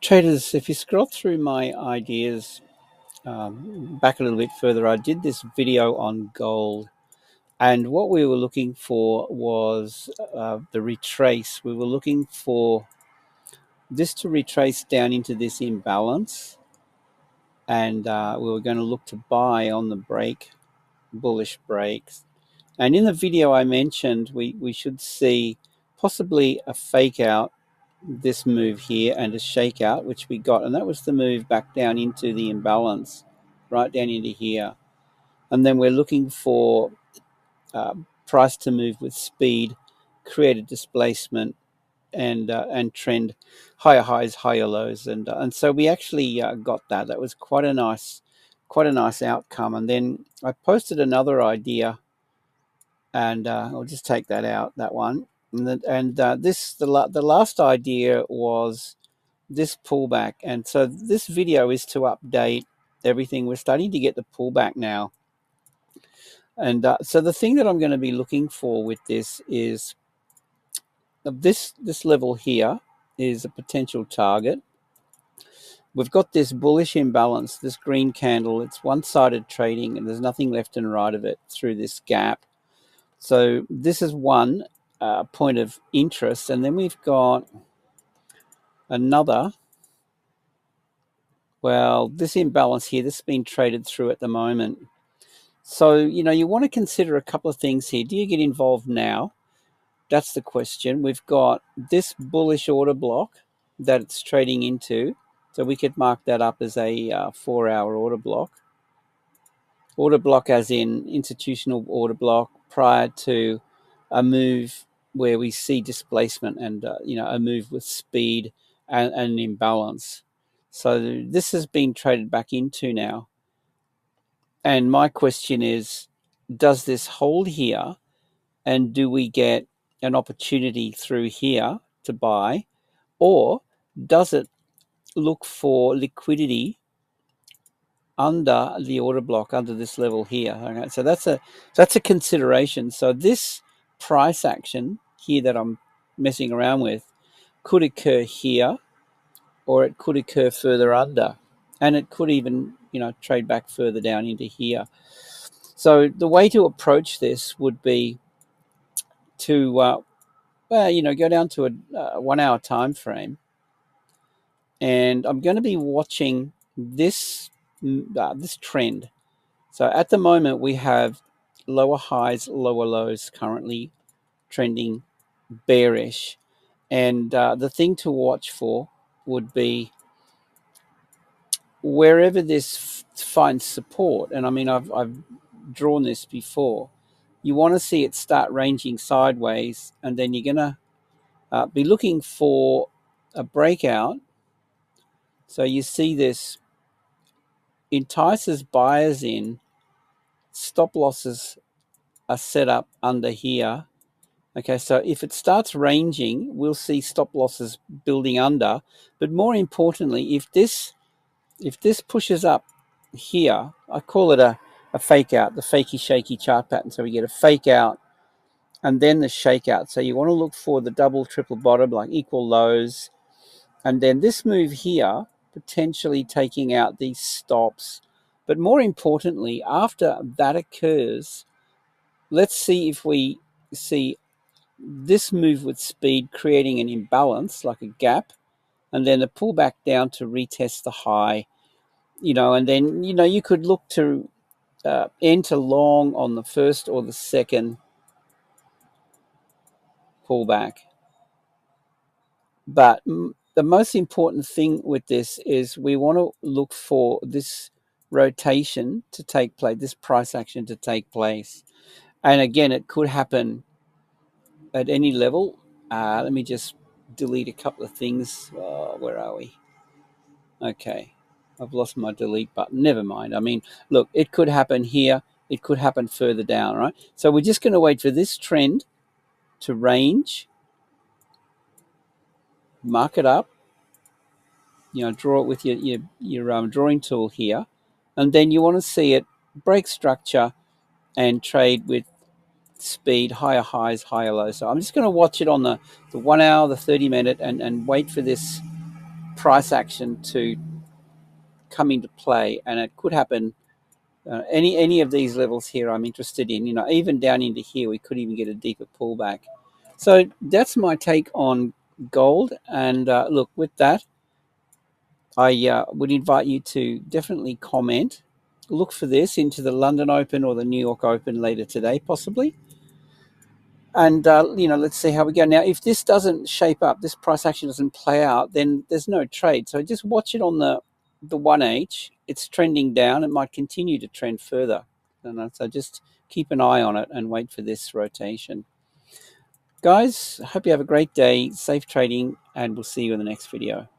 Traders, if you scroll through my ideas back a little bit further, I did this video on gold. And what we were looking for was the retrace. We were looking for this to retrace down into this imbalance. And we were going to look to buy on the break, bullish breaks. And in the video I mentioned, we should see possibly a fake out, this move here, and a shakeout, which we got. And that was the move back down into the imbalance, right down into here. And then we're looking for price to move with speed, create a displacement, and trend higher highs, higher lows, and so we actually got that. That was quite a nice outcome. And then I posted another idea, and I'll just take that out, that one. The last idea was this pullback, and so this video is to update everything. We're starting to get the pullback now. And so the thing that I'm going to be looking for with this is this level here is a potential target. We've got this bullish imbalance, this green candle. It's one-sided trading, and there's nothing left and right of it through this gap. So this is one point of interest. And then we've got another. Well, this imbalance here, this has been traded through at the moment. So, you want to consider a couple of things here. Do you get involved now? That's the question. We've got this bullish order block that it's trading into. So we could mark that up as a 4-hour order block. Order block as in institutional order block prior to a move where we see displacement and, a move with speed and an imbalance. So this has been traded back into now. And my question is, does this hold here? And do we get an opportunity through here to buy? Or does it look for liquidity under the order block, under this level here? Okay, so that's a consideration. So this price action here that I'm messing around with could occur here, or it could occur further under, and it could even trade back further down into here. So the way to approach this would be to go down to a 1-hour time frame, and I'm going to be watching this trend. So at the moment we have lower highs, lower lows currently trending bearish, and the thing to watch for would be wherever this finds support. And I mean, I've drawn this before. You want to see it start ranging sideways, and then you're going to be looking for a breakout. So you see this entices buyers in. Stop losses are set up under here. Okay, so if it starts ranging, we'll see stop losses building under. But more importantly, if this pushes up here, I call it a fake out, the fakey shaky chart pattern. So we get a fake out and then the shakeout. So you want to look for the double, triple bottom, like equal lows. And then this move here, potentially taking out these stops. But more importantly, after that occurs, let's see if we see this move with speed creating an imbalance, like a gap, and then a pullback down to retest the high, and then, you could look to enter long on the first or the second pullback. But the most important thing with this is we want to look for this rotation to take place, this price action to take place. And again, it could happen at any level. Let me just delete a couple of things. Where are we? Okay, I've lost my delete button. Never mind. I mean, look, it could happen here. It could happen further down, right? So we're just going to wait for this trend to range, mark it up, draw it with your drawing tool here, and then you want to see it break structure and trade with speed, higher highs, higher lows. So I'm just going to watch it on the 1 hour, the 30 minute, and wait for this price action to come into play, and it could happen. Any of these levels here I'm interested in. Even down into here, we could even get a deeper pullback. So that's my take on gold. And look, with that, I would invite you to definitely comment. Look for this into the London Open or the New York Open later today, possibly. And, let's see how we go. Now, if this doesn't shape up, this price action doesn't play out, then there's no trade. So just watch it on the 1H. It's trending down. It might continue to trend further. So just keep an eye on it and wait for this rotation. Guys, hope you have a great day. Safe trading, and we'll see you in the next video.